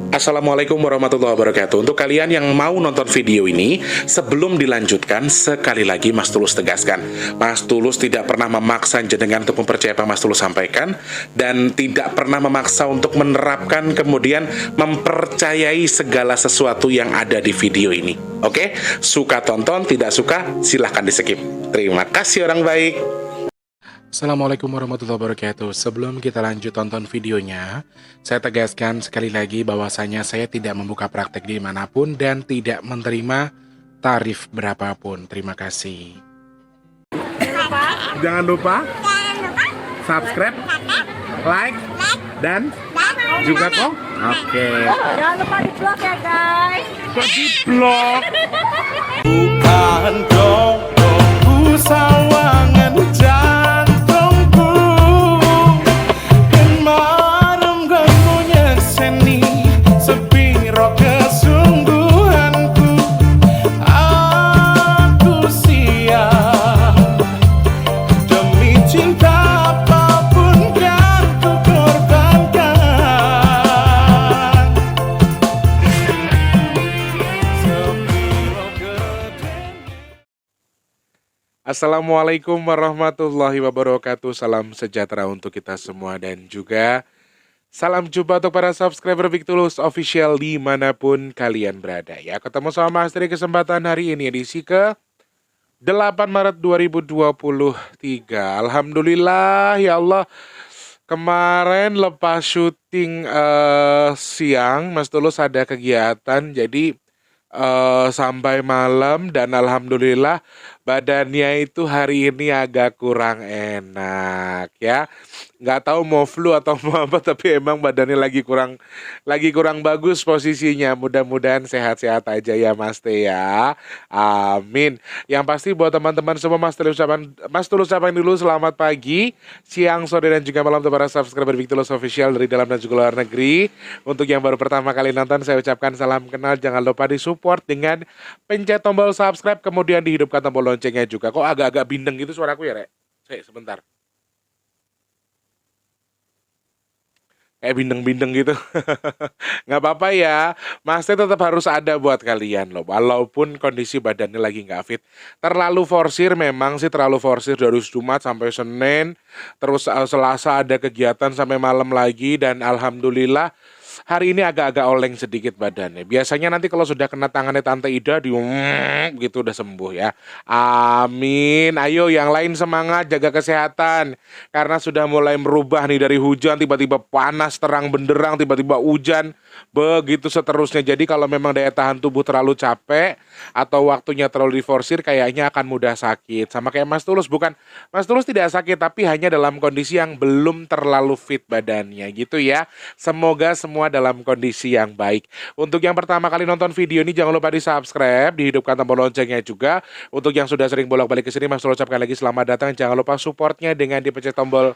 Assalamualaikum warahmatullahi wabarakatuh. Untuk kalian yang mau nonton video ini, sebelum dilanjutkan, sekali lagi Mas Tulus tegaskan, Mas Tulus tidak pernah memaksa jenengan untuk mempercayai apa Mas Tulus sampaikan, dan tidak pernah memaksa untuk menerapkan kemudian mempercayai segala sesuatu yang ada di video ini. Oke? Suka tonton, tidak suka silahkan di skip. Terima kasih orang baik. Assalamualaikum warahmatullahi wabarakatuh. Sebelum kita lanjut tonton videonya, saya tegaskan sekali lagi bahwasanya saya tidak membuka praktek dimanapun dan tidak menerima tarif berapapun. Terima kasih. Jangan lupa subscribe, like, dan juga kok. Oke. Jangan lupa di vlog ya guys. Kok di vlog? Bukan dongku sawangan jantungku Kemarem ganggunya seni sepiro kesungguhanku Aku siap demi cinta apapun yang ku korbankan Sepiro gedenya Assalamualaikum warahmatullahi wabarakatuh. Salam sejahtera untuk kita semua dan juga salam jumpa untuk para subscriber Big Tulus Official dimanapun kalian berada ya. Ketemu sama Mas di kesempatan hari ini edisi ke 8 Maret 2023. Alhamdulillah ya Allah. Kemarin lepas syuting siang Mas Tulus ada kegiatan jadi sampai malam dan alhamdulillah badannya itu hari ini agak kurang enak ya. Nggak tahu mau flu atau mau apa tapi emang badannya lagi kurang bagus posisinya. Mudah-mudahan sehat-sehat aja ya Mas Teh ya. Amin. Yang pasti buat teman-teman semua Mas Tulus ucapkan dulu selamat pagi, siang, sore dan juga malam untuk para subscriber Big Tulus Official dari dalam dan juga luar negeri. Untuk yang baru pertama kali nonton saya ucapkan salam kenal, jangan lupa di-support dengan pencet tombol subscribe kemudian dihidupkan tombol loncengnya juga. Kok agak-agak bindeng gitu suaraku ya, Rek? Sebentar. Kayak bindeng-bindeng gitu. Nggak apa-apa ya. Mas Teh tetap harus ada buat kalian loh. Walaupun kondisi badannya lagi nggak fit. Terlalu forsir memang sih terlalu forsir dari Jumat sampai Senin. Terus Selasa ada kegiatan sampai malam lagi. Dan alhamdulillah hari ini agak-agak oleng sedikit badannya. Biasanya nanti kalau sudah kena tangannya Tante Ida gitu udah sembuh ya. Amin. Ayo yang lain semangat jaga kesehatan. Karena sudah mulai merubah nih dari hujan tiba-tiba panas terang benderang tiba-tiba hujan. Begitu seterusnya. Jadi kalau memang daya tahan tubuh terlalu capek atau waktunya terlalu diforsir kayaknya akan mudah sakit. Sama kayak Mas Tulus, bukan Mas Tulus tidak sakit tapi hanya dalam kondisi yang belum terlalu fit badannya gitu ya. Semoga semua dalam kondisi yang baik. Untuk yang pertama kali nonton video ini jangan lupa di-subscribe, dihidupkan tombol loncengnya juga. Untuk yang sudah sering bolak-balik ke sini Mas Tulus ucapkan lagi selamat datang. Jangan lupa supportnya dengan dipencet tombol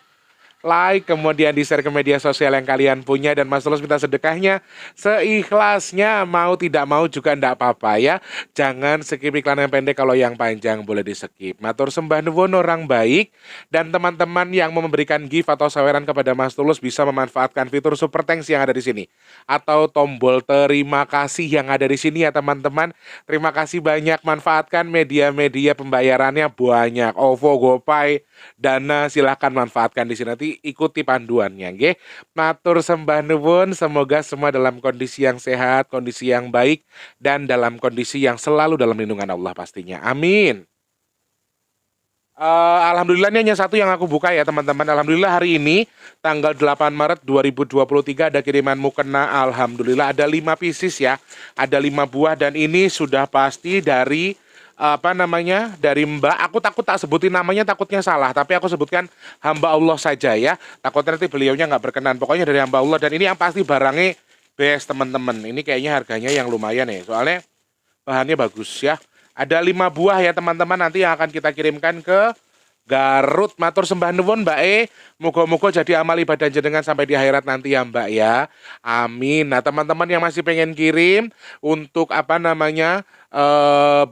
like, kemudian di-share ke media sosial yang kalian punya. Dan Mas Tulus minta sedekahnya seikhlasnya, mau tidak mau juga ndak apa-apa ya. Jangan skip iklan yang pendek, kalau yang panjang boleh di-skip. Matur sembah nuwun orang baik. Dan teman-teman yang mau memberikan gift atau saweran kepada Mas Tulus bisa memanfaatkan fitur super thanks yang ada di sini atau tombol terima kasih yang ada di sini ya teman-teman. Terima kasih banyak, manfaatkan media-media pembayarannya banyak. OVO, GoPay, Dana, silahkan manfaatkan di sini. Nanti ikuti panduannya, nggih. Matur sembah nuwun, semoga semua dalam kondisi yang sehat, kondisi yang baik, dan dalam kondisi yang selalu dalam lindungan Allah pastinya. Amin. Alhamdulillah ini hanya satu yang aku buka ya teman-teman. Alhamdulillah hari ini tanggal 8 Maret 2023 ada kiriman mukena. Alhamdulillah ada 5 pieces ya. Ada 5 buah dan ini sudah pasti dari dari Mbak. Aku takut tak sebutin namanya, takutnya salah, tapi aku sebutkan hamba Allah saja ya. Takutnya nanti beliaunya nggak berkenan. Pokoknya dari hamba Allah dan ini yang pasti barangnya best teman-teman. Ini kayaknya harganya yang lumayan ya. Soalnya bahannya bagus ya. Ada 5 buah ya teman-teman nanti yang akan kita kirimkan ke Garut, matur sembah nuwun Mbak E. Muga-muga jadi amal ibadah jenengan sampai di akhirat nanti ya Mbak ya. Amin. Nah, teman-teman yang masih pengen kirim untuk apa namanya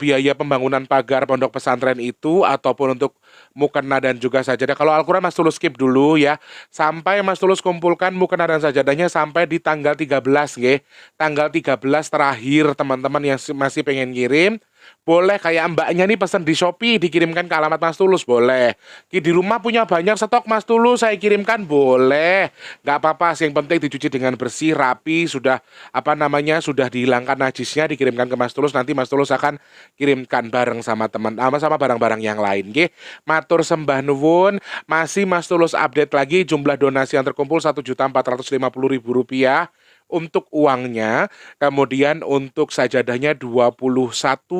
biaya pembangunan pagar pondok pesantren itu ataupun untuk mukena dan juga sajadah. Kalau Al-Quran Mas Tulus skip dulu ya. Sampai Mas Tulus kumpulkan mukena dan sajadahnya sampai di tanggal 13 nggih. Tanggal 13 terakhir teman-teman yang masih pengen kirim. Boleh kayak mbaknya nih pesan di Shopee dikirimkan ke alamat Mas Tulus boleh. Di rumah punya banyak stok Mas Tulus saya kirimkan boleh. Nggak apa-apa sih, yang penting dicuci dengan bersih rapi sudah apa namanya sudah dihilangkan najisnya dikirimkan ke Mas Tulus, nanti Mas Tulus akan kirimkan bareng sama teman sama barang-barang yang lain nggih. Matur sembah nuwun. Masih Mas Tulus update lagi jumlah donasi yang terkumpul Rp1.450.000 untuk uangnya, kemudian untuk sajadahnya 21,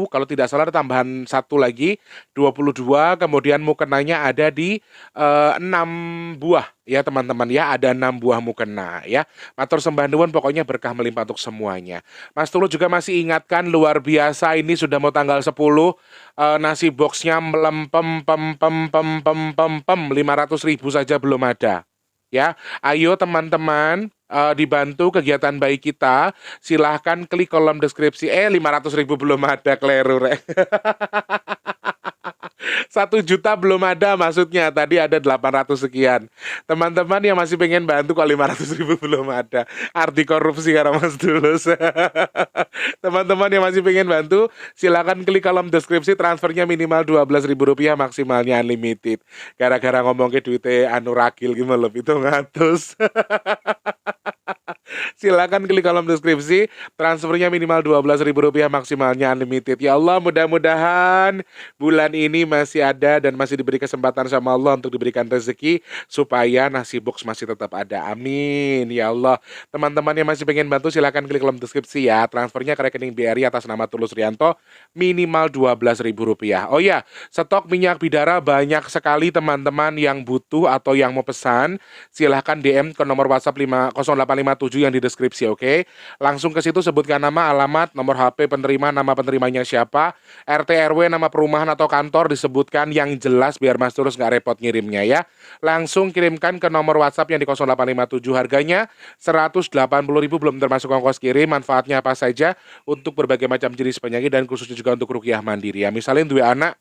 kalau tidak salah ada tambahan satu lagi 22, kemudian mukenanya ada di 6 buah ya teman-teman ya, ada 6 buah mukena ya. Matur sembah nuwun, pokoknya berkah melimpah untuk semuanya. Mas Tulus juga masih ingatkan luar biasa ini sudah mau tanggal 10 nasi boxnya melempem 500.000 saja belum ada. Ya, ayo teman-teman dibantu kegiatan baik kita, silahkan klik kolom deskripsi. 500.000 belum ada, kleru rek. 1 juta belum ada maksudnya, tadi ada 800 sekian. Teman-teman yang masih pengen bantu kok 500.000 belum ada, arti korupsi karena Mas Tulus. Teman-teman yang masih pengen bantu silakan klik kolom deskripsi, transfernya minimal Rp12.000, maksimalnya unlimited. Gara-gara ngomong ke duitnya anu ragil gimana lebih itu ngatus. Silakan klik kolom deskripsi, transfernya minimal Rp12.000, maksimalnya unlimited. Ya Allah, mudah-mudahan bulan ini masih ada dan masih diberi kesempatan sama Allah untuk diberikan rezeki supaya nasi box masih tetap ada. Amin ya Allah. Teman-teman yang masih pengen bantu silakan klik kolom deskripsi ya. Transfernya ke rekening BRI atas nama Tulus Rianto minimal Rp12.000. Oh ya, stok minyak bidara banyak sekali teman-teman yang butuh atau yang mau pesan. Silahkan DM ke nomor WhatsApp 0857 yang di deskripsi, oke? Langsung ke situ sebutkan nama, alamat, nomor HP penerima, nama penerimanya siapa, RT RW, nama perumahan atau kantor disebutkan yang jelas biar Mas Tulus nggak repot ngirimnya ya. Langsung kirimkan ke nomor WhatsApp yang di 0857, harganya Rp180.000 belum termasuk ongkos kirim. Manfaatnya apa saja untuk berbagai macam jenis penyakit dan khususnya juga untuk ruqyah mandiri ya. Misalnya dua anak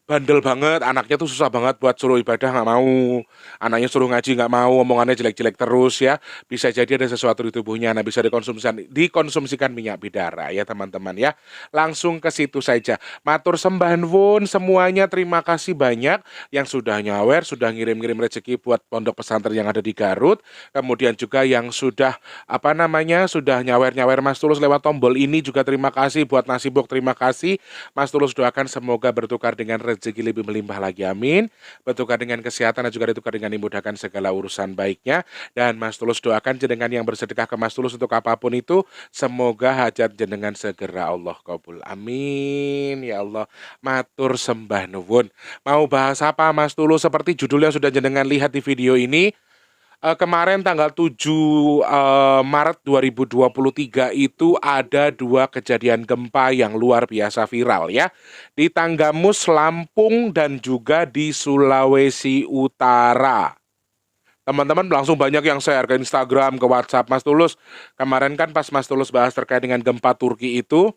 bandel banget, anaknya tuh susah banget buat suruh ibadah nggak mau, anaknya suruh ngaji nggak mau, omongannya jelek-jelek terus ya, bisa jadi ada sesuatu di tubuhnya. Nah, bisa dikonsumsikan minyak bidara ya teman-teman ya. Langsung ke situ saja. Matur sembah nuwun semuanya, terima kasih banyak yang sudah nyawer, sudah ngirim-ngirim rezeki buat pondok pesantren yang ada di Garut, kemudian juga yang sudah apa namanya sudah nyawer-nyawer Mas Tulus lewat tombol ini juga terima kasih. Buat nasi box terima kasih. Mas Tulus doakan semoga bertukar dengan rezeki lebih melimpah lagi, amin. Bertukar dengan kesehatan dan juga ditukar dengan dimudahkan segala urusan baiknya. Dan Mas Tulus doakan jenengan yang bersedekah ke Mas Tulus untuk apapun itu, semoga hajat jenengan segera Allah kabul, amin ya Allah. Matur sembah nuwun. Mau bahas apa Mas Tulus? Seperti judul yang sudah jenengan lihat di video ini. Kemarin tanggal 7 Maret 2023 itu ada 2 kejadian gempa yang luar biasa viral ya. Di Tanggamus, Lampung dan juga di Sulawesi Utara. Teman-teman langsung banyak yang share ke Instagram, ke WhatsApp Mas Tulus. Kemarin kan pas Mas Tulus bahas terkait dengan gempa Turki itu,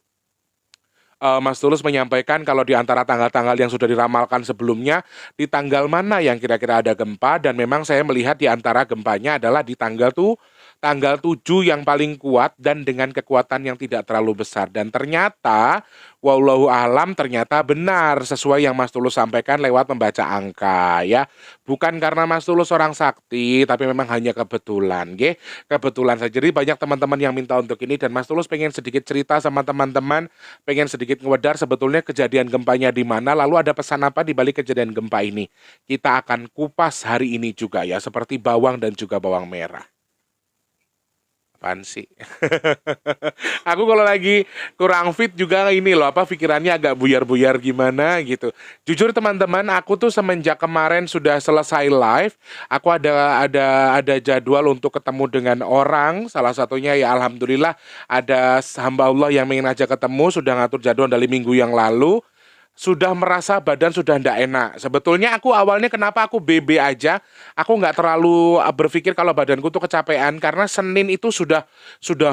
Mas Tulus menyampaikan kalau di antara tanggal-tanggal yang sudah diramalkan sebelumnya, di tanggal mana yang kira-kira ada gempa, dan memang saya melihat di antara gempanya adalah di tanggal 7 yang paling kuat dan dengan kekuatan yang tidak terlalu besar. Dan ternyata wallahu alam ternyata benar sesuai yang Mas Tulus sampaikan lewat membaca angka ya. Bukan karena Mas Tulus orang sakti, tapi memang hanya kebetulan, nggih. Kebetulan saja. Jadi banyak teman-teman yang minta untuk ini dan Mas Tulus pengen sedikit cerita sama teman-teman, pengen sedikit ngewedar sebetulnya kejadian gempanya di mana, lalu ada pesan apa di balik kejadian gempa ini. Kita akan kupas hari ini juga ya, seperti bawang dan juga bawang merah. Apaan sih? Aku kalau lagi kurang fit juga ini loh, pikirannya agak buyar-buyar gimana gitu. Jujur teman-teman, aku tuh semenjak kemarin sudah selesai live, aku ada jadwal untuk ketemu dengan orang, salah satunya ya alhamdulillah ada hamba Allah yang ingin ajak ketemu, sudah ngatur jadwal dari minggu yang lalu. sudah merasa badan sudah ndak enak. Sebetulnya aku awalnya kenapa aku BB aja, aku nggak terlalu berpikir kalau badanku tuh kecapean karena Senin itu sudah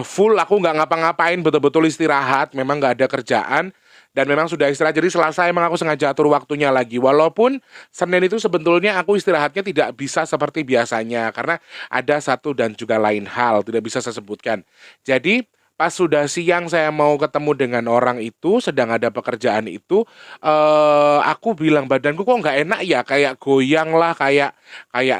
full, aku nggak ngapa-ngapain, betul-betul istirahat, memang nggak ada kerjaan. Dan memang sudah istirahat, jadi Selasa emang aku sengaja atur waktunya lagi. Walaupun Senin itu sebetulnya aku istirahatnya tidak bisa seperti biasanya. Karena ada satu dan juga lain hal, tidak bisa saya sebutkan. Jadi pas sudah siang saya mau ketemu dengan orang itu, sedang ada pekerjaan itu, aku bilang badanku kok nggak enak ya, kayak goyang lah, kayak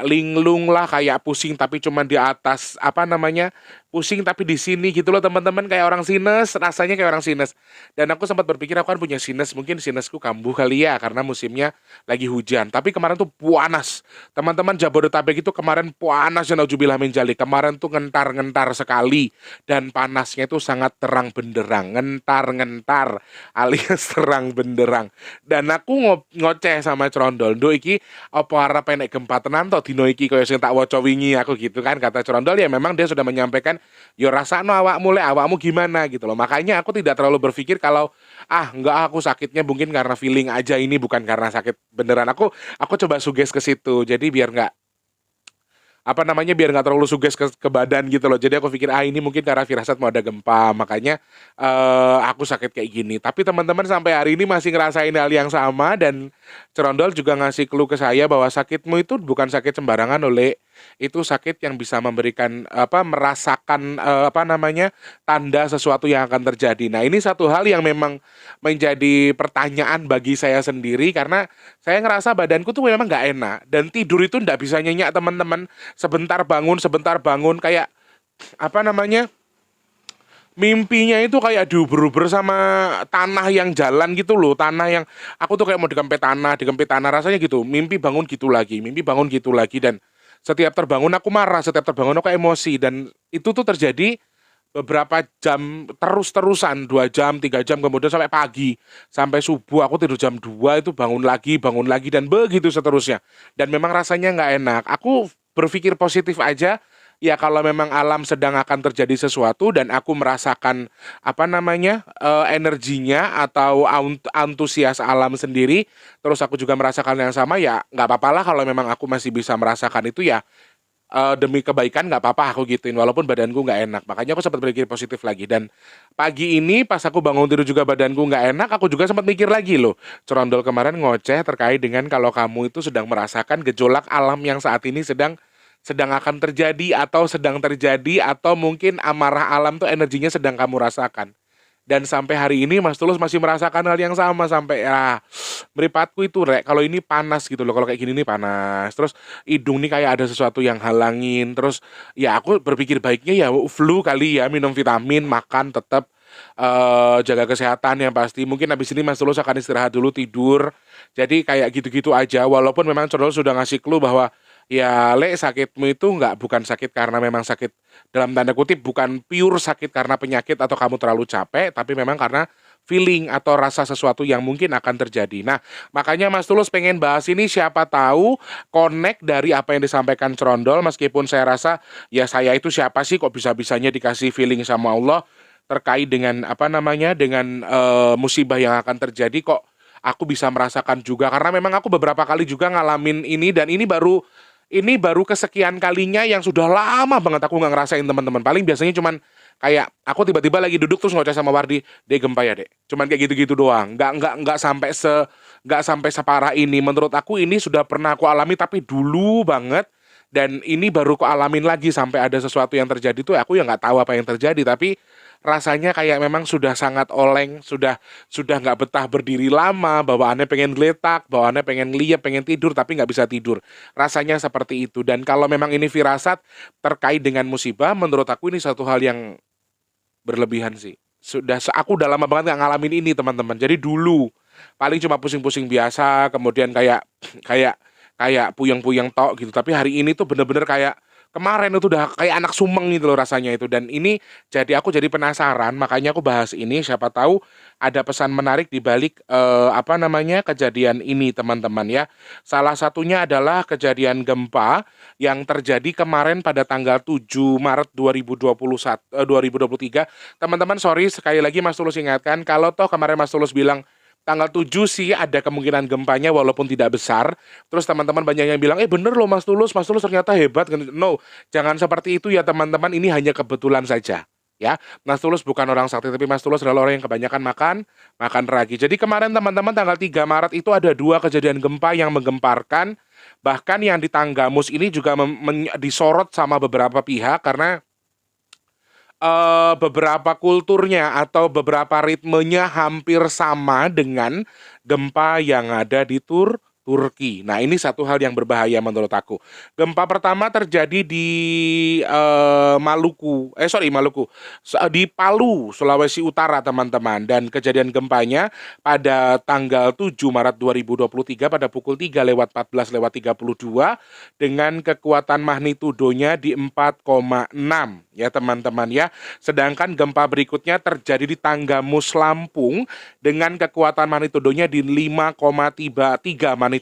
linglung lah, kayak pusing tapi cuma di atas apa namanya pusing tapi di sini gitu loh teman-teman, kayak orang sinus, rasanya kayak orang sinus. Dan aku sempat berpikir aku kan punya sinus, mungkin sinusku kambuh kali ya karena musimnya lagi hujan. Tapi kemarin tuh panas, teman-teman, Jabodetabek itu kemarin panas ya nauzubillah min dzalik. Kemarin tuh ngentar-ngentar sekali dan panasnya itu sangat terang benderang, ngentar-ngentar alias terang benderang. Dan aku ngoceh sama Crondol, "Nduk iki apa arep enek gempa tenan to dino iki kaya sing tak waca wingi," aku gitu kan, kata Crondol. Ya memang dia sudah menyampaikan, "Yo rasakno awakmu lek, awakmu gimana," gitu loh. Makanya aku tidak terlalu berpikir kalau enggak, aku sakitnya mungkin karena feeling aja, ini bukan karena sakit beneran. Aku coba suges ke situ. Jadi biar nggak apa namanya, biar nggak terlalu suges ke badan gitu loh. Jadi aku pikir ini mungkin karena firasat mau ada gempa, makanya aku sakit kayak gini. Tapi teman-teman sampai hari ini masih ngerasain hal yang sama, dan Cerondol juga ngasih clue ke saya bahwa sakitmu itu bukan sakit sembarangan oleh, itu sakit yang bisa memberikan merasakan apa namanya, tanda sesuatu yang akan terjadi. Nah, ini satu hal yang memang menjadi pertanyaan bagi saya sendiri karena saya ngerasa badanku tuh memang nggak enak dan tidur itu nggak bisa nyenyak teman-teman. Sebentar bangun kayak apa namanya, mimpinya itu kayak diuber-uber sama tanah yang jalan gitu loh. Tanah yang aku tuh kayak mau dikempet tanah rasanya gitu. Mimpi bangun gitu lagi, dan setiap terbangun aku marah, setiap terbangun aku emosi, dan itu tuh terjadi beberapa jam terus-terusan, 2 jam, 3 jam, kemudian sampai pagi, sampai subuh. Aku tidur jam 2 itu bangun lagi, dan begitu seterusnya. Dan memang rasanya nggak enak. Aku berpikir positif aja, ya kalau memang alam sedang akan terjadi sesuatu dan aku merasakan apa namanya, energinya atau antusias alam sendiri, terus aku juga merasakan yang sama, ya nggak apa-apa lah kalau memang aku masih bisa merasakan itu, ya demi kebaikan nggak apa-apa aku gituin walaupun badanku nggak enak. Makanya aku sempat berpikir positif lagi, dan pagi ini pas aku bangun tidur juga badanku nggak enak, aku juga sempat mikir lagi loh, Cerondol kemarin ngoceh terkait dengan kalau kamu itu sedang merasakan gejolak alam yang saat ini sedang akan terjadi atau mungkin amarah alam tuh energinya sedang kamu rasakan. Dan sampai hari ini Mas Tulus masih merasakan hal yang sama, sampai meripatku itu rek, kalau ini panas gitu loh, kalau kayak gini nih panas, terus hidung nih kayak ada sesuatu yang halangin, terus ya aku berpikir baiknya ya flu kali ya, minum vitamin, makan tetap jaga kesehatan yang pasti. Mungkin habis ini Mas Tulus akan istirahat dulu, tidur. Jadi kayak gitu-gitu aja, walaupun memang Tulus sudah ngasih clue bahwa ya lek, sakitmu itu bukan sakit karena memang sakit dalam tanda kutip, bukan pure sakit karena penyakit atau kamu terlalu capek, tapi memang karena feeling atau rasa sesuatu yang mungkin akan terjadi. Nah, makanya Mas Tulus pengen bahas ini, siapa tahu connect dari apa yang disampaikan Cerondol, meskipun saya rasa ya saya itu siapa sih kok bisa-bisanya dikasih feeling sama Allah terkait dengan apa namanya, dengan musibah yang akan terjadi, kok aku bisa merasakan juga, karena memang aku beberapa kali juga ngalamin ini, dan ini baru kesekian kalinya yang sudah lama banget aku nggak ngerasain teman-teman. Paling biasanya cuman kayak aku tiba-tiba lagi duduk terus ngoceh sama Wardi, "Dek gempa ya dek," cuman kayak gitu-gitu doang. Nggak sampai separah ini. Menurut aku ini sudah pernah aku alami tapi dulu banget, dan ini baru aku alamin lagi sampai ada sesuatu yang terjadi tuh aku ya nggak tahu apa yang terjadi, tapi rasanya kayak memang sudah sangat oleng, sudah nggak betah berdiri lama, bawaannya pengen geletak, bawaannya pengen liap, pengen tidur tapi nggak bisa tidur. Rasanya seperti itu. Dan kalau memang ini firasat terkait dengan musibah, menurut aku ini satu hal yang berlebihan sih. Aku udah lama banget nggak ngalamin ini teman-teman. Jadi dulu paling cuma pusing-pusing biasa, kemudian kayak puyeng-puyeng tok gitu. Tapi hari ini tuh bener-bener kayak kemarin itu udah kayak anak sumeng gitu loh rasanya itu. Dan ini aku jadi penasaran, makanya aku bahas ini, siapa tahu ada pesan menarik di balik apa namanya, kejadian ini teman-teman ya. Salah satunya adalah kejadian gempa yang terjadi kemarin pada tanggal 7 Maret 2023. Teman-teman, sorry sekali lagi Mas Tulus ingatkan, kalau toh kemarin Mas Tulus bilang tanggal 7 sih ada kemungkinan gempanya walaupun tidak besar. Terus teman-teman banyak yang bilang, bener loh Mas Tulus ternyata hebat. No, jangan seperti itu ya teman-teman, ini hanya kebetulan saja. Ya, Mas Tulus bukan orang sakti, tapi Mas Tulus adalah orang yang kebanyakan makan ragi. Jadi kemarin teman-teman tanggal 3 Maret itu ada 2 kejadian gempa yang menggemparkan. Bahkan yang di Tanggamus ini juga disorot sama beberapa pihak karena beberapa kulturnya atau beberapa ritmenya hampir sama dengan gempa yang ada di Turki. Nah, ini satu hal yang berbahaya menurut aku. Gempa pertama terjadi di Maluku, di Palu, Sulawesi Utara, teman-teman. Dan kejadian gempanya pada tanggal 7 Maret 2023 pada pukul 3:14:32 dengan kekuatan magnitudonya di 4,6 ya teman-teman ya. Sedangkan gempa berikutnya terjadi di Tanggamus, Lampung dengan kekuatan magnitudonya di 5,3 magnitudo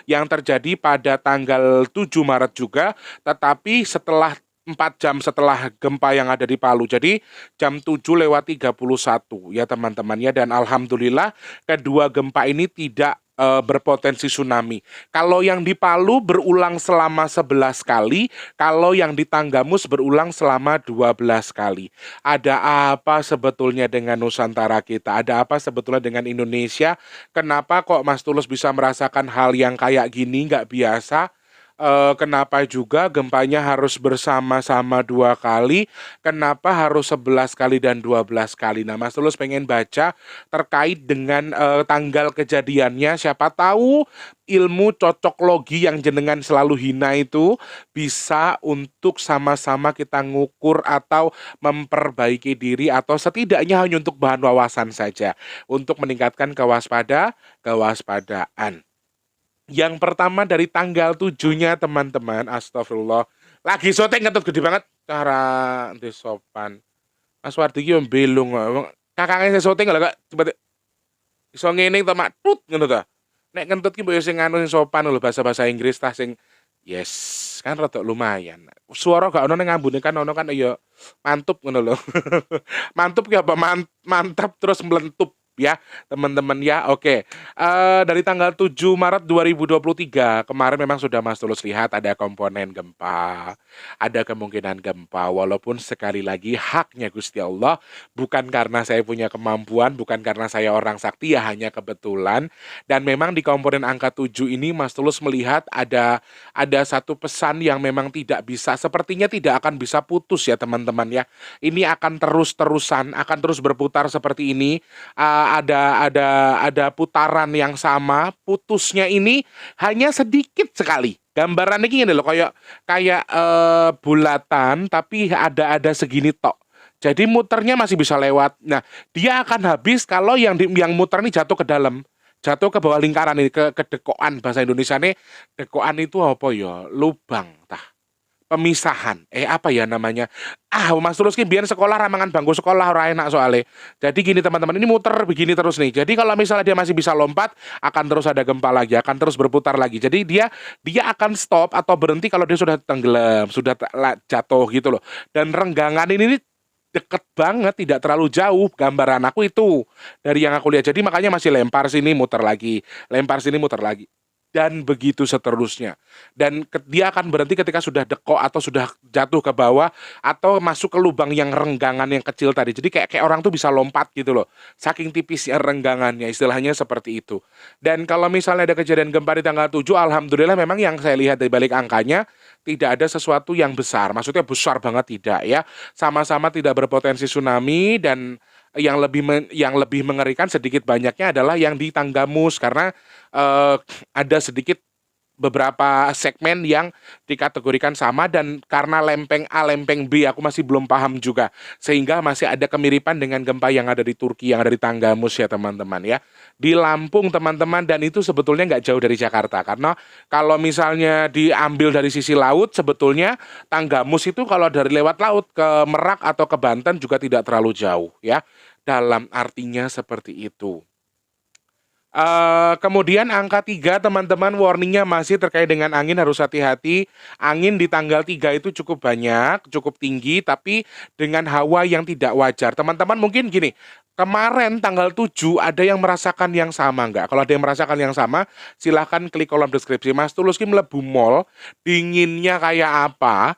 yang terjadi pada tanggal 7 Maret juga, tetapi setelah 4 jam setelah gempa yang ada di Palu. Jadi jam 7:31 ya teman-teman ya. Dan alhamdulillah kedua gempa ini tidak berpotensi tsunami. Kalau yang di Palu berulang selama 11 kali, kalau yang di Tanggamus berulang selama 12 kali. Ada apa sebetulnya dengan Nusantara kita? Ada apa sebetulnya dengan Indonesia? Kenapa kok Mas Tulus bisa merasakan hal yang kayak gini, nggak biasa? Kenapa juga gempanya harus bersama-sama 2 kali? Kenapa harus 11 kali dan 12 kali? Nah, Mas Tulus pengen baca terkait dengan tanggal kejadiannya. Siapa tahu ilmu cocok logi yang jenengan selalu hina itu bisa untuk sama-sama kita ngukur atau memperbaiki diri, atau setidaknya hanya untuk bahan wawasan saja untuk meningkatkan kewaspadaan. Yang pertama dari tanggal 7-nya teman-teman, astagfirullah. Lagi syuting ngentut gede banget. Cara sopan. Mas Wardi ki yo belung. Kakaknya saya syuting lho kak. Coba iso ngene to mak tut ngono ta. Nek ngentut ki mbok yo sing anu sing sopan lho, bahasa Inggris tah sing yes, kan rada lumayan. Suara gak ono ning ambune kan ono kan ya mantup ngono lho. Mantup ki apa mantap terus melentup. Ya teman-teman ya, oke. Dari tanggal 7 Maret 2023 kemarin memang sudah Mas Tulus lihat ada komponen gempa, ada kemungkinan gempa, walaupun sekali lagi haknya Gusti Allah, bukan karena saya punya kemampuan, bukan karena saya orang sakti, ya hanya kebetulan. Dan memang di komponen angka 7 ini Mas Tulus melihat ada satu pesan yang memang tidak bisa, sepertinya tidak akan bisa putus ya teman-teman ya. Ini akan terus-terusan, akan terus berputar seperti ini. Ada putaran yang sama, putusnya ini hanya sedikit sekali. Gambarannya gini loh, kayak bulatan tapi ada segini tok. Jadi muternya masih bisa lewat. Nah, dia akan habis kalau yang muter ini jatuh ke dalam, jatuh ke bawah lingkaran ini, ke dekoan, bahasa Indonesia nih. Dekoan itu apa ya? Lubang tah. Pemisahan, apa ya namanya? Mas Tulus ki biar sekolah ramangan bangku sekolah ora enak soalnya. Jadi gini teman-teman, ini muter begini terus nih. Jadi kalau misalnya dia masih bisa lompat, akan terus ada gempa lagi, akan terus berputar lagi. Jadi dia akan stop atau berhenti kalau dia sudah tenggelam, sudah jatuh gitu loh. Dan renggangan ini deket banget, tidak terlalu jauh. Gambaran aku itu dari yang aku lihat. Jadi makanya masih lempar sini muter lagi, lempar sini muter lagi. Dan begitu seterusnya. Dan dia akan berhenti ketika sudah dekok atau sudah jatuh ke bawah atau masuk ke lubang yang renggangan yang kecil tadi. Jadi kayak orang tuh bisa lompat gitu loh. Saking tipisnya renggangannya, istilahnya seperti itu. Dan kalau misalnya ada kejadian gempa di tanggal 7, alhamdulillah memang yang saya lihat dari balik angkanya tidak ada sesuatu yang besar. Maksudnya besar banget tidak ya. Sama-sama tidak berpotensi tsunami. Dan yang lebih mengerikan sedikit banyaknya adalah yang di Tanggamus, karena ada sedikit beberapa segmen yang dikategorikan sama, dan karena lempeng A, lempeng B aku masih belum paham juga, sehingga masih ada kemiripan dengan gempa yang ada di Turki, yang ada di Tanggamus ya teman-teman ya. Di Lampung teman-teman, dan itu sebetulnya nggak jauh dari Jakarta, karena kalau misalnya diambil dari sisi laut, sebetulnya Tanggamus itu kalau dari lewat laut ke Merak atau ke Banten juga tidak terlalu jauh ya, dalam artinya seperti itu. Kemudian angka 3 teman-teman, warningnya masih terkait dengan angin, harus hati-hati. Angin di tanggal 3 itu cukup banyak, cukup tinggi, tapi dengan hawa yang tidak wajar. Teman-teman mungkin gini, kemarin tanggal 7 ada yang merasakan yang sama nggak? Kalau ada yang merasakan yang sama, silahkan klik kolom deskripsi. Mas Tulus ki mlebu mall, dinginnya kayak apa?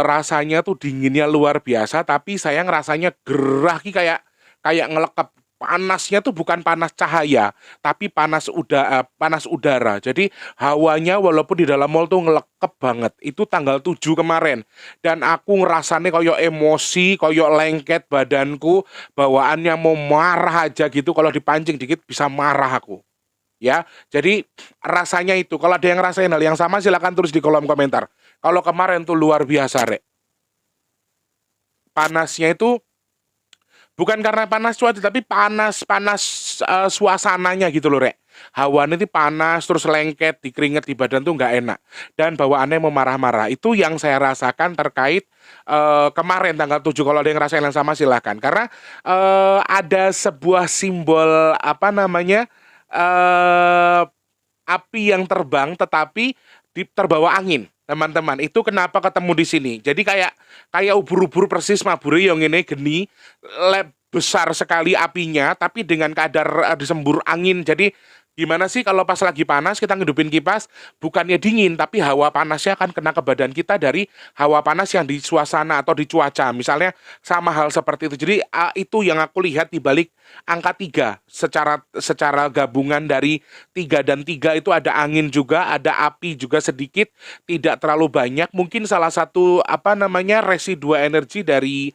Rasanya tuh dinginnya luar biasa, tapi saya ngerasanya gerah ki kayak kayak ngelekep. Panasnya tuh bukan panas cahaya, tapi panas udara. Jadi hawanya walaupun di dalam mall tuh ngelekep banget. Itu tanggal 7 kemarin. Dan aku ngerasanya koyo emosi, koyo lengket badanku, bawaannya mau marah aja gitu. Kalau dipancing dikit bisa marah aku. Ya, jadi rasanya itu. Kalau ada yang ngerasain hal yang sama silakan tulis di kolom komentar. Kalau kemarin tuh luar biasa, Rek. Panasnya itu bukan karena panas cuaca, tapi panas suasananya gitu loh, Rek. Hawanya itu panas, terus lengket, dikeringet di badan tuh nggak enak. Dan bawaannya mau marah-marah. Itu yang saya rasakan terkait kemarin tanggal 7. Kalau ada yang ngerasain yang sama silahkan. Karena ada sebuah simbol, apa namanya, api yang terbang tetapi terbawa angin. Teman-teman, itu kenapa ketemu di sini? Jadi kayak ubur-ubur persis mabure yang ini geni, besar sekali apinya, tapi dengan kadar disembur angin. Jadi gimana sih kalau pas lagi panas kita ngidupin kipas, bukannya dingin, tapi hawa panasnya akan kena ke badan kita dari hawa panas yang di suasana atau di cuaca. Misalnya sama hal seperti itu. Jadi itu yang aku lihat di balik angka 3 secara gabungan dari 3 dan 3 itu ada angin juga, ada api juga sedikit, tidak terlalu banyak. Mungkin salah satu residu energi dari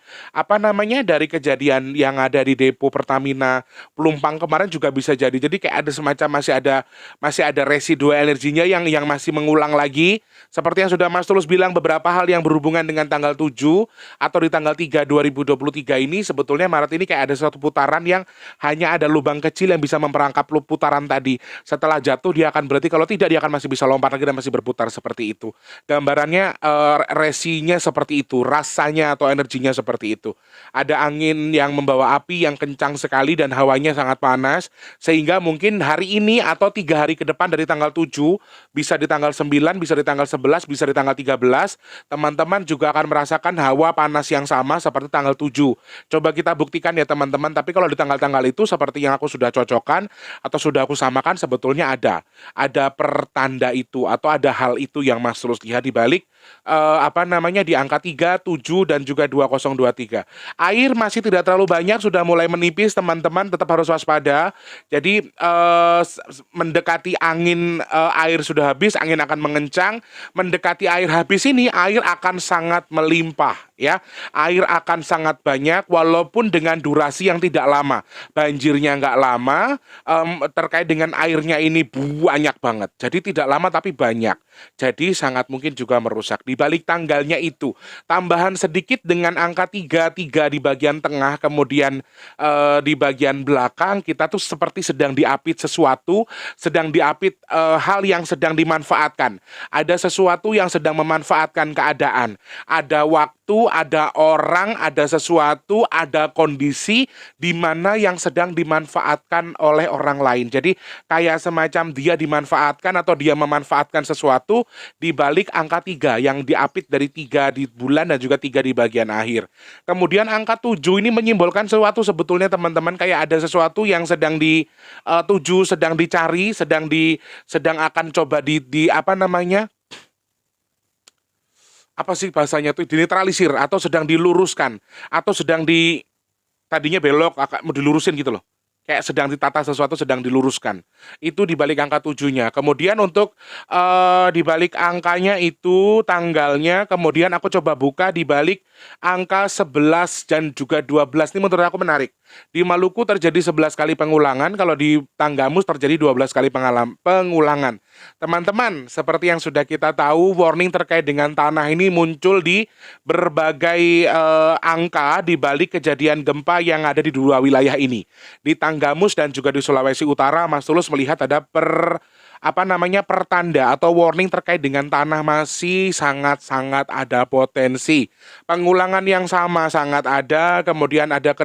dari kejadian yang ada di depo Pertamina Pelumpang kemarin juga bisa jadi. Jadi kayak ada semacam masih ada residu energinya yang masih mengulang lagi. Seperti yang sudah Mas Tulus bilang, beberapa hal yang berhubungan dengan tanggal 7 atau di tanggal 3 2023 ini sebetulnya Maret ini kayak ada suatu putaran yang hanya ada lubang kecil yang bisa memperangkap putaran tadi. Setelah jatuh dia akan berhenti, kalau tidak dia akan masih bisa lompat lagi dan masih berputar seperti itu. Gambarannya resinya seperti itu, rasanya atau energinya seperti itu. Ada angin yang membawa api yang kencang sekali dan hawanya sangat panas, sehingga mungkin hari ini atau 3 hari ke depan dari tanggal 7, bisa di tanggal 9, bisa di tanggal 11, bisa di tanggal 13, teman-teman juga akan merasakan hawa panas yang sama seperti tanggal 7. Coba kita buktikan ya teman-teman, tapi kalau di tanggal-tanggal itu seperti yang aku sudah cocokkan atau sudah aku samakan, sebetulnya ada pertanda itu atau ada hal itu yang Mas Tulus lihat di balik di angka 3, 7 dan juga 2023. Air masih tidak terlalu banyak, sudah mulai menipis teman-teman, tetap harus waspada. Jadi mendekati angin, air sudah habis, angin akan mengencang. Mendekati air habis ini, air akan sangat melimpah ya. Air akan sangat banyak walaupun dengan durasi yang tidak lama. Banjirnya nggak lama, terkait dengan airnya ini banyak banget. Jadi tidak lama tapi banyak. Jadi sangat mungkin juga merusak. Di balik tanggalnya itu, tambahan sedikit dengan angka 3 di bagian tengah, kemudian di bagian belakang kita tuh seperti sedang diapit sesuatu, sedang diapit hal yang sedang dimanfaatkan. Ada sesuatu yang sedang memanfaatkan keadaan. Ada waktu, ada orang, ada sesuatu, ada kondisi di mana yang sedang dimanfaatkan oleh orang lain. Jadi kayak semacam dia dimanfaatkan atau dia memanfaatkan sesuatu di balik angka 3 yang diapit dari 3 di bulan dan juga 3 di bagian akhir. Kemudian angka 7 ini menyimbolkan sesuatu sebetulnya teman-teman, kayak ada sesuatu yang sedang dituju, sedang dicari, sedang akan coba apa sih bahasanya itu, dinetralisir atau sedang diluruskan atau tadinya belok mau dilurusin gitu loh. Kayak sedang ditata sesuatu, sedang diluruskan. Itu di balik angka 7-nya. Kemudian untuk di balik angkanya itu tanggalnya, kemudian aku coba buka di balik angka 11 dan juga 12. Ini menurut aku menarik. Di Maluku terjadi 11 kali pengulangan, kalau di Tanggamus terjadi 12 kali pengulangan. Teman-teman, seperti yang sudah kita tahu, warning terkait dengan tanah ini muncul di berbagai angka di balik kejadian gempa yang ada di 2 wilayah ini. Di Tanggamus dan juga di Sulawesi Utara, Mas Tulus melihat ada pertanda atau warning terkait dengan tanah masih sangat-sangat ada potensi. Pengulangan yang sama sangat ada, kemudian ada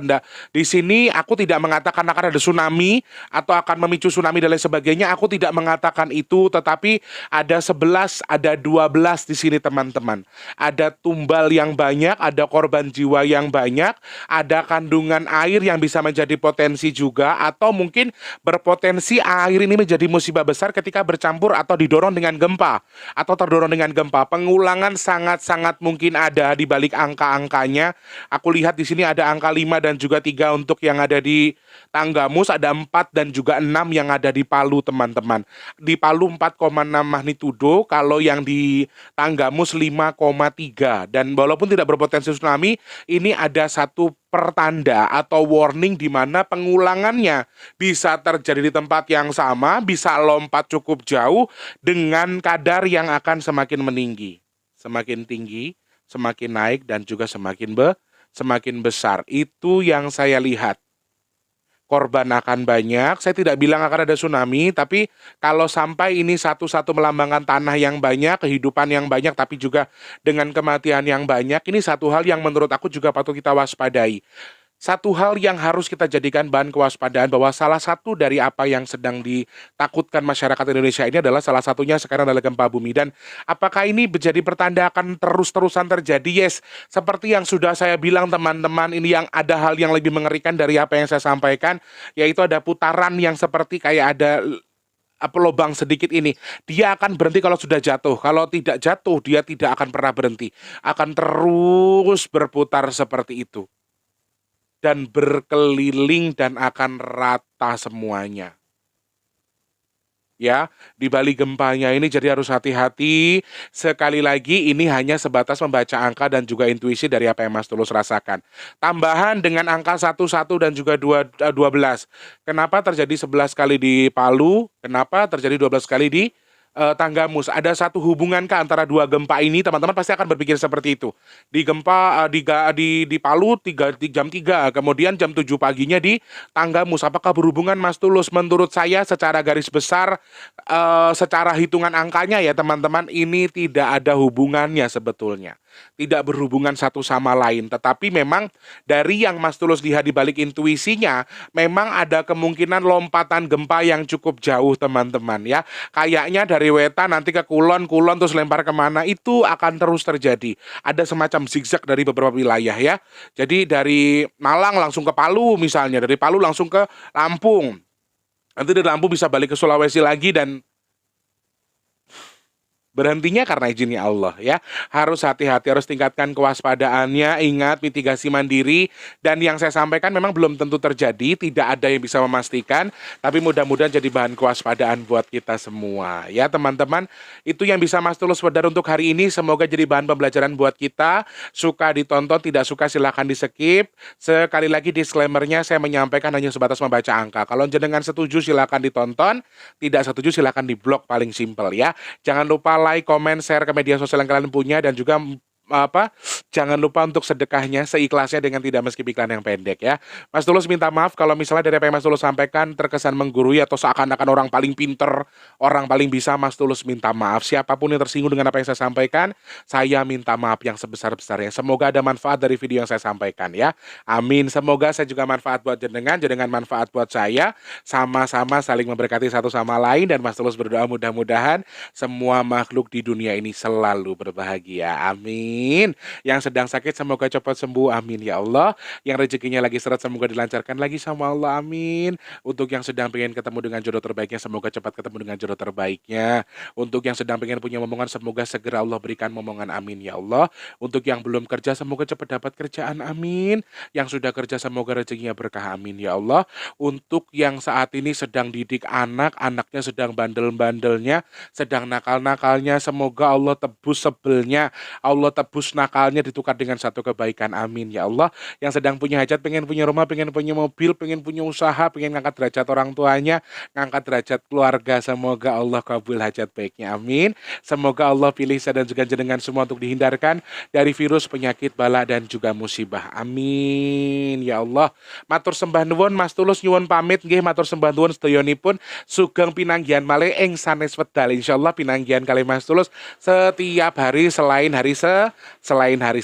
di sini aku tidak mengatakan akan ada tsunami atau akan memicu tsunami dan lain sebagainya, aku tidak mengatakan itu, tetapi ada 11, ada 12 di sini teman-teman. Ada tumbal yang banyak, ada korban jiwa yang banyak, ada kandungan air yang bisa menjadi potensi juga, atau mungkin berpotensi air ini menjadi musibah besar ketika bercampur atau didorong dengan gempa atau terdorong dengan gempa. Pengulangan sangat-sangat mungkin ada di balik angka-angkanya. Aku lihat di sini ada angka 5 dan juga 3 untuk yang ada di Tanggamus, ada 4 dan juga 6 yang ada di Palu teman-teman. Di Palu 4,6 magnitudo, kalau yang di Tanggamus 5,3. Dan walaupun tidak berpotensi tsunami, ini ada satu pertanda atau warning di mana pengulangannya bisa terjadi di tempat yang sama, bisa lompat cukup jauh dengan kadar yang akan semakin meninggi, semakin tinggi, semakin naik dan juga semakin besar. Itu yang saya lihat. Korban akan banyak, saya tidak bilang akan ada tsunami, tapi kalau sampai ini satu-satu melambangkan tanah yang banyak, kehidupan yang banyak, tapi juga dengan kematian yang banyak, ini satu hal yang menurut aku juga patut kita waspadai. Satu hal yang harus kita jadikan bahan kewaspadaan, bahwa salah satu dari apa yang sedang ditakutkan masyarakat Indonesia ini adalah salah satunya sekarang adalah gempa bumi. Dan apakah ini menjadi pertanda akan terus-terusan terjadi? Yes, seperti yang sudah saya bilang teman-teman, ini yang ada hal yang lebih mengerikan dari apa yang saya sampaikan, yaitu ada putaran yang seperti kayak ada lubang sedikit ini. Dia akan berhenti kalau sudah jatuh. Kalau tidak jatuh, dia tidak akan pernah berhenti. Akan terus berputar seperti itu. Dan berkeliling dan akan rata semuanya. Ya, di balik gempanya ini jadi harus hati-hati. Sekali lagi ini hanya sebatas membaca angka dan juga intuisi dari apa yang Mas Tulus rasakan. Tambahan dengan angka 11 dan juga 12. Kenapa terjadi 11 kali di Palu? Kenapa terjadi 12 kali di Tanggamus? Ada satu hubungankah antara dua gempa ini? Teman-teman pasti akan berpikir seperti itu. Di gempa di Palu jam 3, kemudian jam 7 paginya di Tanggamus. Apakah berhubungan Mas Tulus? Menurut saya secara garis besar, secara hitungan angkanya ya teman-teman, ini tidak ada hubungannya sebetulnya. Tidak berhubungan satu sama lain, tetapi memang dari yang Mas Tulus lihat di balik intuisinya, memang ada kemungkinan lompatan gempa yang cukup jauh teman-teman ya. Kayaknya dari Wetan nanti ke Kulon terus lempar kemana, itu akan terus terjadi. Ada semacam zigzag dari beberapa wilayah ya. Jadi dari Malang langsung ke Palu misalnya, dari Palu langsung ke Lampung. Nanti dari Lampung bisa balik ke Sulawesi lagi dan berhentinya karena izinnya Allah ya. Harus hati-hati, harus tingkatkan kewaspadaannya, ingat mitigasi mandiri, dan yang saya sampaikan memang belum tentu terjadi, tidak ada yang bisa memastikan, tapi mudah-mudahan jadi bahan kewaspadaan buat kita semua ya teman-teman. Itu yang bisa Mas Tulus share untuk hari ini, semoga jadi bahan pembelajaran buat kita. Suka ditonton, tidak suka silahkan di skip. Sekali lagi disclaimernya, saya menyampaikan hanya sebatas membaca angka. Kalau jenengan setuju silahkan ditonton, tidak setuju silahkan di blok, paling simpel ya. Jangan lupa like, komen, share ke media sosial yang kalian punya, dan juga jangan lupa untuk sedekahnya seikhlasnya dengan tidak meskip iklan yang pendek ya. Mas Tulus minta maaf kalau misalnya dari apa yang Mas Tulus sampaikan terkesan menggurui atau seakan-akan orang paling pinter, orang paling bisa. Mas Tulus minta maaf. Siapapun yang tersinggung dengan apa yang saya sampaikan, saya minta maaf yang sebesar-besarnya. Semoga ada manfaat dari video yang saya sampaikan ya. Amin. Semoga saya juga manfaat buat jenengan manfaat buat saya. Sama-sama saling memberkati satu sama lain, dan Mas Tulus berdoa mudah-mudahan semua makhluk di dunia ini selalu berbahagia. Amin. Yang sedang sakit semoga cepat sembuh, amin ya Allah. Yang rezekinya lagi seret semoga dilancarkan lagi sama Allah, amin. Untuk yang sedang pengen ketemu dengan jodoh terbaiknya, semoga cepat ketemu dengan jodoh terbaiknya. Untuk yang sedang pengen punya momongan, semoga segera Allah berikan momongan, amin ya Allah. Untuk yang belum kerja, semoga cepat dapat kerjaan, amin. Yang sudah kerja, semoga rezekinya berkah, amin ya Allah. Untuk yang saat ini sedang didik anak, anaknya sedang bandel-bandelnya, sedang nakal-nakalnya, semoga Allah tebus sebelnya, Allah tebus tebus nakalnya ditukar dengan satu kebaikan, amin ya Allah. Yang sedang punya hajat, pengen punya rumah, pengen punya mobil, pengen punya usaha, pengen ngangkat derajat orang tuanya, ngangkat derajat keluarga, semoga Allah kabul hajat baiknya, amin. Semoga Allah pilih saya dan juga jenengan semua untuk dihindarkan dari virus, penyakit, bala dan juga musibah, amin ya Allah. Matur sembah nuwun Mas Tulus nyuwun pamit nggih, matur sembah nuwun sedayanipun sugeng pinanggihan malih ing sanes wedal insyaallah pinanggihan kali Mas Tulus setiap hari selain hari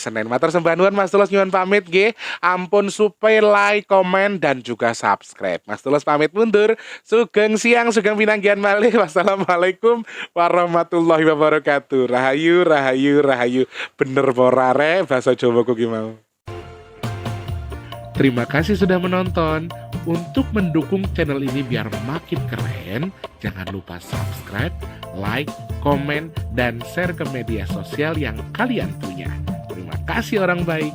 Senin. Matur sembah nuwun Mas Tulus nyuwun pamit nggih. Ampun supaya like, komen dan juga subscribe. Mas Tulus pamit mundur. Sugeng siang, sugeng pinanggihan malih. Wassalamualaikum warahmatullahi wabarakatuh. Rahayu, rahayu, rahayu. Bener porare bahasa Jawa ku gimana? Terima kasih sudah menonton. Untuk mendukung channel ini biar makin keren, jangan lupa subscribe, like, komen, dan share ke media sosial yang kalian punya. Terima kasih orang baik.